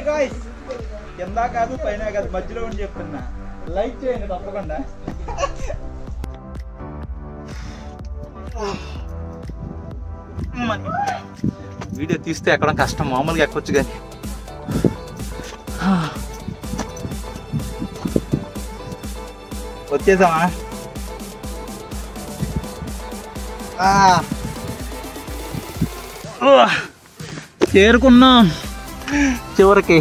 Guys కింద కాదు పైన కాదు మధ్యలో ఉండి చెప్తున్నా లైక్ చేయండి తప్పకుండా. వీడియో తీస్తే ఎక్కడం కష్టం, మామూలుగా ఎక్కొచ్చు కానీ. వచ్చేసామా? చేరుకున్నాం చివరికి.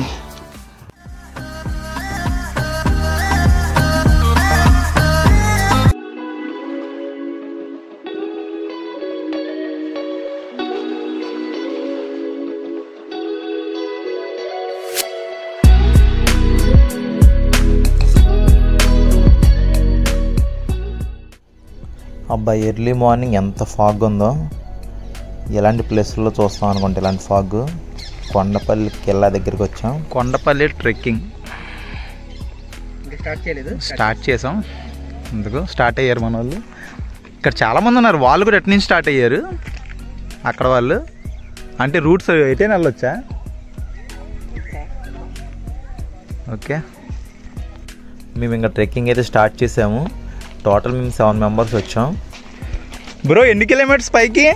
అబ్బాయి ఎర్లీ మార్నింగ్ ఎంత ఫాగ్ ఉందో. ఎలాంటి ప్లేస్లో చూస్తాం అనుకుంటే ఇలాంటి ఫాగ్. కొండపల్లి కిల్లా దగ్గరికి వచ్చాం. కొండపల్లి ట్రెక్కింగ్ స్టార్ట్ చేసాం. అందుకు స్టార్ట్ అయ్యారు మన వాళ్ళు. ఇక్కడ చాలామంది ఉన్నారు, వాళ్ళు కూడా ఎటు నుంచి స్టార్ట్ అయ్యారు అక్కడ వాళ్ళు. అంటే రూట్స్ అయితే వెళ్ళొచ్చా? ఓకే, మేము ఇంకా ట్రెక్కింగ్ అయితే స్టార్ట్ చేసాము. టోటల్ మేము 7 మెంబర్స్ వచ్చాం. బ్రో ఎన్ని కిలోమీటర్స్ పైకి?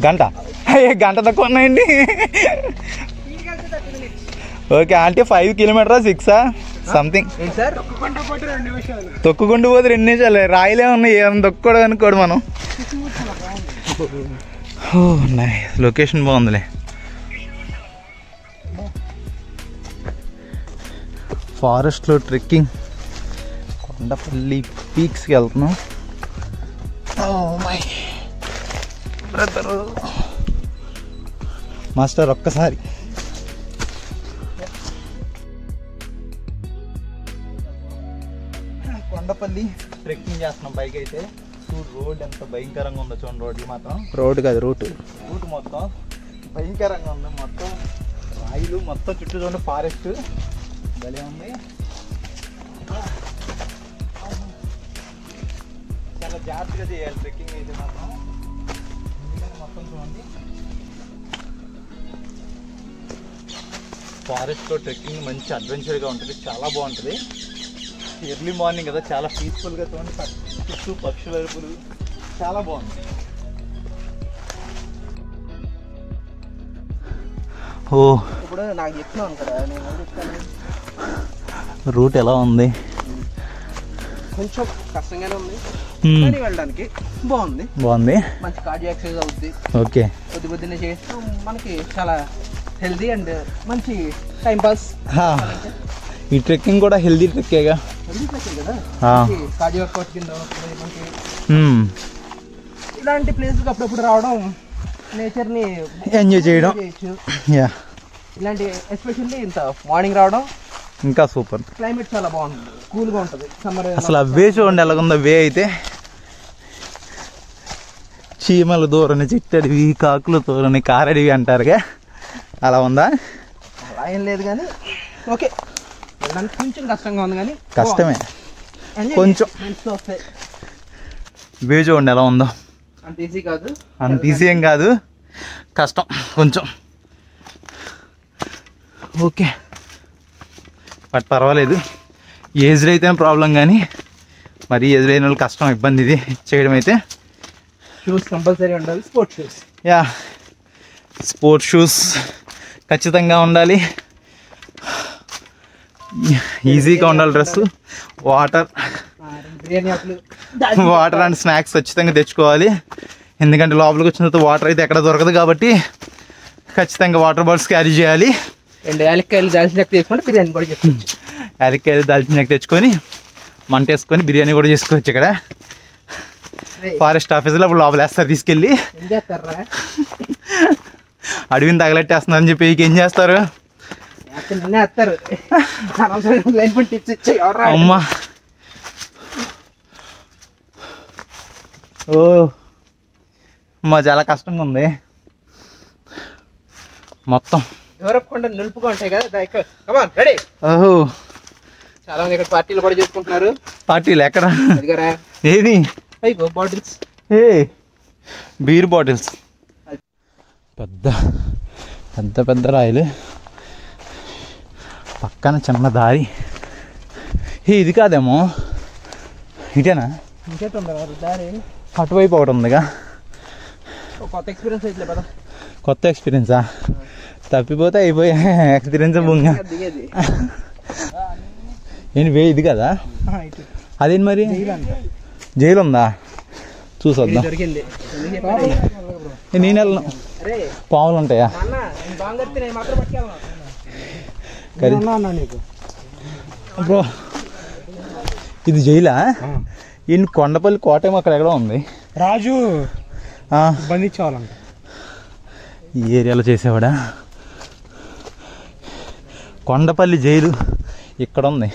గంట గంట తక్కువ ఉన్నాయండి. ఓకే, అంటే 5 కిలోమీటరా 6 సంథింగ్. తొక్కుకుంటూ పోతే 2 నిమిషాలు. రాయిలే ఉన్నాయి, ఏమైనా తొక్కుకోవడం అనుకోడు మనం. లొకేషన్ బాగుందిలే. ఫారెస్ట్లో ట్రెక్కింగ్ కొండపల్లి పీక్స్కి వెళ్తున్నాం. మాస్టర్ ఒక్కసారి కొండపల్లి ట్రెక్కింగ్ చేస్తున్నాం. బైక్ అయితే రోడ్ ఎంత భయంకరంగా ఉందో చూడండి. రోడ్లు మాత్రం, రోడ్ కాదు రూట్ మొత్తం భయంకరంగా ఉంది. మొత్తం రాయిలు, మొత్తం చుట్టూ చూడండి ఫారెస్ట్ భలే ఉంది. చాలా జాగ్రత్తగా చేయాలి ట్రెక్కింగ్ అయితే మాత్రం. మొత్తం చూడండి ఫారెస్ట్లో ట్రెక్కింగ్ మంచి అడ్వెంచర్గా ఉంటుంది, చాలా బాగుంటుంది. ఎర్లీ మార్నింగ్ కదా, చాలా పీస్ఫుల్గా చూడండి. చుట్టూ పక్షుల అరుపులు చాలా బాగుంది. ఓ ఇప్పుడు నాకు చెప్తున్నాను కదా, నేను రూట్ ఎలా ఉంది? కొంచెం కష్టంగానే ఉంది కానీ వెళ్ళడానికి బాగుంది. మంచి కార్డియో ఎక్సర్సైజ్ అవుద్ది. ఓకే, పొద్దున్నే చేస్తూ మనకి చాలా హెల్దీ అండ్ మంచి టైం పాస్. ఈ ట్రెక్కింగ్ కూడా హెల్దీ ట్రెక్కేగా. హెల్దీ ట్రెక్కింగ్ కదా, కార్డియో వర్కౌట్ కింద మనకి ఇలాంటి ప్లేస్కి అప్పుడప్పుడు రావడం, నేచర్ని ఎంజాయ్ చేయడం. ఇలాంటి ఎస్పెషల్లీ ఇంత మార్నింగ్ రావడం ఇంకా సూపర్. క్లైమేట్ చాలా బాగుంటుంది, కూల్గా ఉంటుంది. సమ్మర్ అసలు అవే చూడండి ఎలాగుందో. వే అయితే చీమలు దూరని, చిట్టడివి, కాకులు దూరని, కారడివి అంటారుగా, అలా ఉందా? అలా ఏం లేదు కానీ ఓకే, వెళ్ళడానికి కొంచెం కష్టంగా ఉంది కానీ కష్టమే కొంచెం. వే చూడండి ఎలా ఉందో. అంత ఈజీ కాదు, అంత ఈజీ ఏం కాదు, కష్టం కొంచెం. ఓకే, బట్ పర్వాలేదు. ఏజ్డ్ అయితే ప్రాబ్లం, కానీ మరి ఏజ్డ్ అయిన వాళ్ళు కష్టం, ఇబ్బంది ఇది చేయడం అయితే. షూస్ కంపల్సరీ ఉండాలి, స్పోర్ట్స్ షూస్. స్పోర్ట్స్ షూస్ ఖచ్చితంగా ఉండాలి. ఈజీగా ఉండాలి డ్రెస్. వాటర్ అండ్ స్నాక్స్ ఖచ్చితంగా తెచ్చుకోవాలి. ఎందుకంటే లోపలికి వచ్చిన తర్వాత వాటర్ అయితే ఎక్కడ దొరకదు కాబట్టి ఖచ్చితంగా వాటర్ బాటిల్స్ క్యారీ చేయాలి. 2 యాలక్కాయలు దాల్చిన చెక్క తీసుకుంటే బిర్యానీ కూడా చేసుకోవచ్చు. యాలక్కాయలు దాల్చిన చెక్క తెచ్చుకొని మంట వేసుకొని బిర్యానీ కూడా చేసుకోవచ్చు. ఇక్కడ ఫారెస్ట్ ఆఫీసులో అప్పుడు లోపల వేస్తారు తీసుకెళ్ళి. ఏం చేస్తారా, అడవిని తగలెట్టేస్తున్నారని చెప్పి ఏం చేస్తారు? వేస్తారు. అమ్మా, ఓ అమ్మా, చాలా కష్టంగా ఉంది మొత్తం. దూరకుండా నిలుపుగా ఉంటాయి కదా. రెడీ. ఓహో, చాలా మంది ఇక్కడ పార్టీలు కూడా చేసుకుంటున్నారు. పార్టీలు ఎక్కడ? ఏది? బాటిల్స్, ఏ బీర్ బాటిల్స్. పెద్ద పెద్ద పెద్ద రాయలు, పక్కన చిన్న దారి. ఇది కాదేమో, ఇటేనా? ఇంకేటుంది దారి, అటువైపు ఒకటి ఉందిగా. కొత్త ఎక్స్పీరియన్స్ అయితే కదా. కొత్త ఎక్స్పీరియన్సా? తప్పిపోతే అయిపోయా ఎక్స్పీరియన్స్ బొంగ. దిగేది ఏంటి ఇది కదా? అదేంటి మరి? జైలు ఉందా? చూసొద్దాం. దొరికింది. నేను వెళ్ళను. పాములు ఉంటాయా? బ్రో ఇది జైలా? ఈయన కొండపల్లి కోట ఏమో అక్కడ ఎక్కడో ఉంది. రాజు బంధించేవాళ్ళంట ఈ ఏరియాలో చేసేవాడా? కొండపల్లి జైలు ఇక్కడ ఉంది.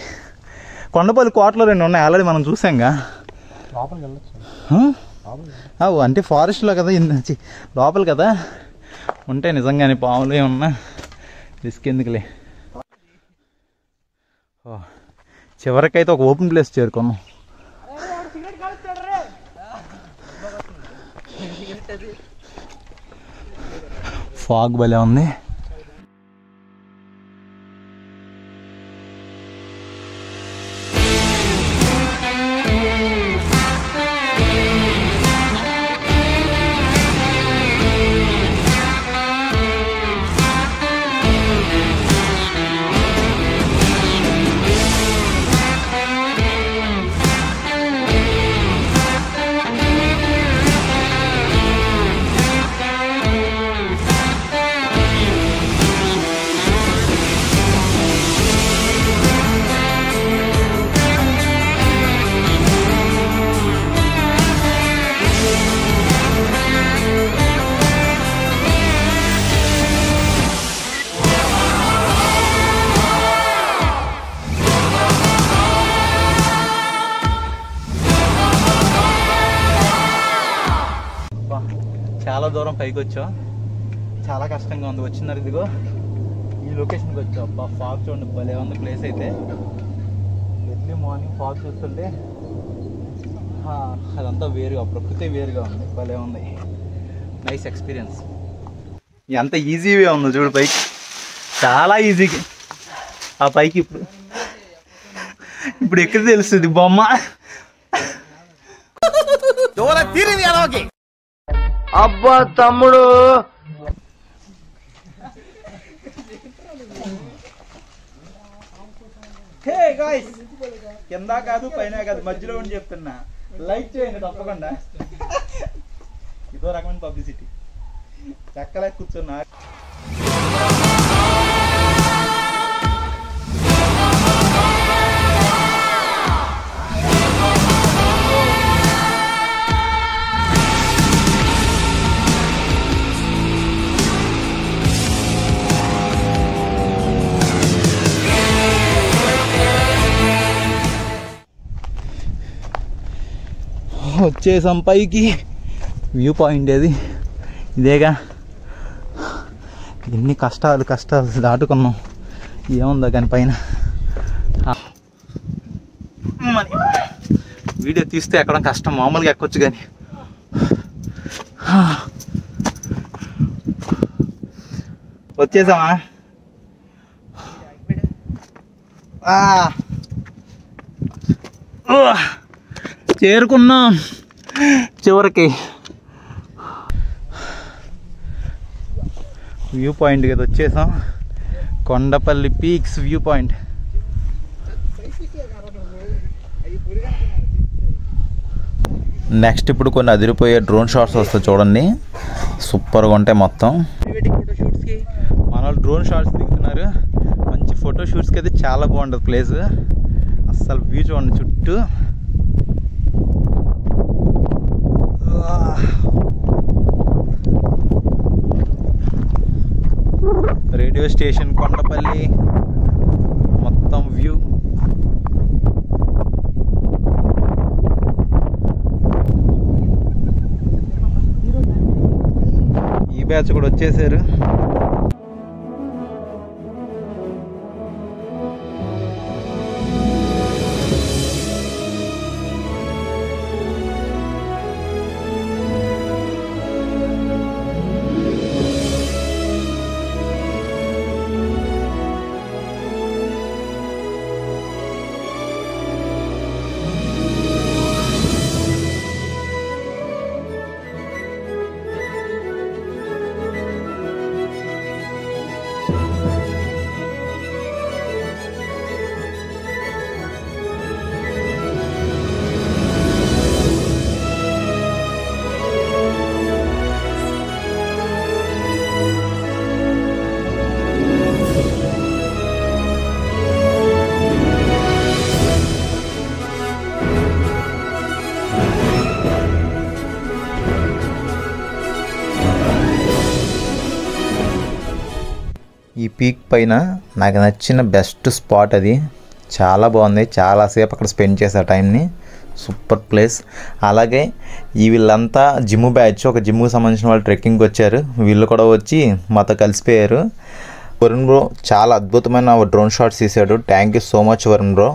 కొండపల్లి కోటలో 2 ఉన్నాయి ఆల్రెడీ మనం చూసాంగా. అంటే ఫారెస్ట్లో కదా, లోపల కదా ఉంటాయి నిజంగానే పాములు ఏమన్నా. రిస్క్ ఎందుకులే. చివరికైతే ఒక ఓపెన్ ప్లేస్ చేరుకున్నాం. ఫాగ్ భలే ఉంది. చాలా దూరం పైకి వచ్చాం, చాలా కష్టంగా ఉంది. వచ్చినారు ఇదిగో ఈ లొకేషన్కి వచ్చాం. అబ్బా ఫాగ్ చూడండి భలే ఉంది ప్లేస్ అయితే. ఎర్లీ మార్నింగ్ ఫాగ్ చూస్తుంటే అదంతా వేరుగా, ప్రకృతి వేరుగా ఉంది. భలే ఉంది. Nice experience. ఎంత ఈజీగా ఉంది చూడు పైకి, చాలా ఈజీగా. ఆ పైకి ఇప్పుడు ఎక్కడ తెలుస్తుంది బొమ్మ. అబ్బా తమ్ముడు, హే గాయ్స్, కింద కాదు పైన కాదు మధ్యలో ఉండి చెప్తున్నా, లైక్ చేయండి తప్పకుండా. ఇదో రకమైన పబ్లిసిటీ. చెక్కలే కూర్చున్నా. వచ్చేసాం పైకి. వ్యూ పాయింట్ ఏది ఇదేగా. ఎన్ని కష్టాలు దాటుకున్నాం. ఏముందో కానీ పైన. వీడియో తీస్తే ఎక్కడం కష్టం, మామూలుగా ఎక్కొచ్చు కానీ. వచ్చేసామా? చేరుకున్నాం చివరికి. వ్యూ పాయింట్ కదా వచ్చేసాం. Kondapalli peaks view point. Next ఇప్పుడు కొన్ని అదిరిపోయే డ్రోన్ షాట్స్ వస్తాయి చూడండి, సూపర్గా ఉంటాయి మొత్తం. మన వాళ్ళు డ్రోన్ షాట్స్ దిగుతున్నారు. మంచి ఫోటో షూట్స్కి అయితే చాలా బాగుంటుంది ప్లేస్. అస్సలు వ్యూ చూడండి చుట్టూ. రేడియో స్టేషన్ కొండపల్లి మొత్తం వ్యూ. ఈ బ్యాచ్ కూడా వచ్చేసారు. ఈ పీక్ పైన నాకు నచ్చిన బెస్ట్ స్పాట్ అది. చాలా బాగుంది, చాలాసేపు అక్కడ స్పెండ్ చేసే టైంని. Super place. అలాగే వీళ్ళంతా జిమ్ బ్యాచ్, ఒక జిమ్కి సంబంధించిన వాళ్ళు ట్రెక్కింగ్కి వచ్చారు. వీళ్ళు కూడా వచ్చి మాతో కలిసిపోయారు. వరుణ్ బ్రో చాలా అద్భుతమైన డ్రోన్ షాట్స్ తీశాడు. Thank you so much Varun bro.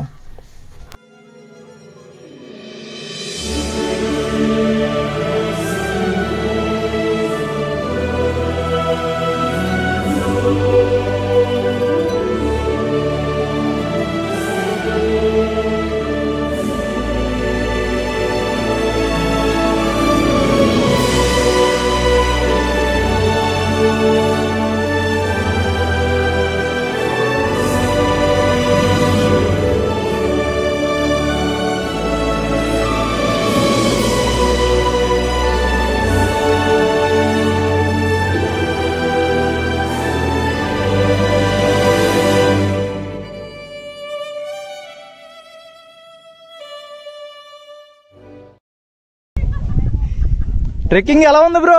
Trekking ఎలా ఉంది బ్రో?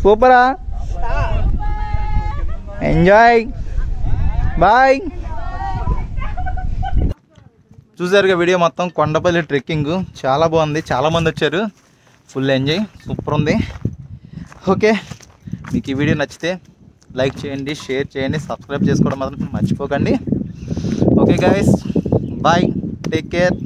సూపరా? ఎంజాయ్. బాయ్. చూసారుగా వీడియో మొత్తం. కొండపల్లి ట్రెక్కింగ్ చాలా బాగుంది, చాలామంది వచ్చారు. ఫుల్ ఎంజాయ్, సూపర్ ఉంది. ఓకే, మీకు ఈ వీడియో నచ్చితే లైక్ చేయండి, షేర్ చేయండి, సబ్స్క్రైబ్ చేసుకోవడం మాత్రం మర్చిపోకండి. Okay guys, bye, take care.